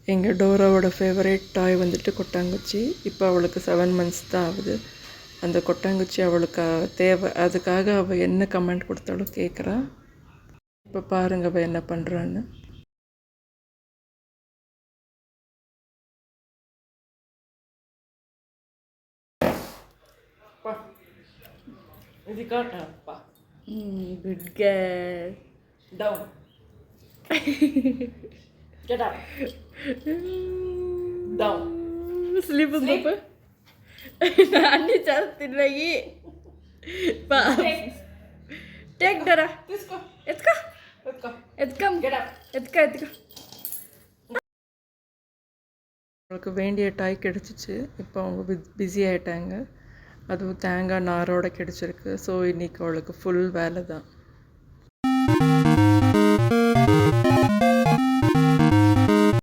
எங்கள் டோராவோட ஃபேவரேட் டாய் வந்துட்டு கொட்டாங்குச்சி. இப்போ அவளுக்கு 7 months தான் ஆகுது. அந்த கொட்டாங்குச்சி அவளுக்கு தேவை. அதுக்காக அவள் என்ன கமெண்ட் கொடுத்தாலும் கேட்குறா. இப்போ பாருங்க அவள் என்ன பண்ணுறான்னு. Good girl. Down. Get up. Down. Sleep apa? Ani cantik lagi. Pak. Take Dora. Let's go. Etka. Let's go. Etkam. Get up. Etka. அவளுக்கு வேண்டிய டாய் கிடச்சிச்சு. இப்போ அவங்க பிஸி ஆகிட்டாங்க. அதுவும் தேங்காய் நாரோட கிடச்சிருக்கு. ஸோ இன்றைக்கி அவளுக்கு ஃபுல் வேலை தான்.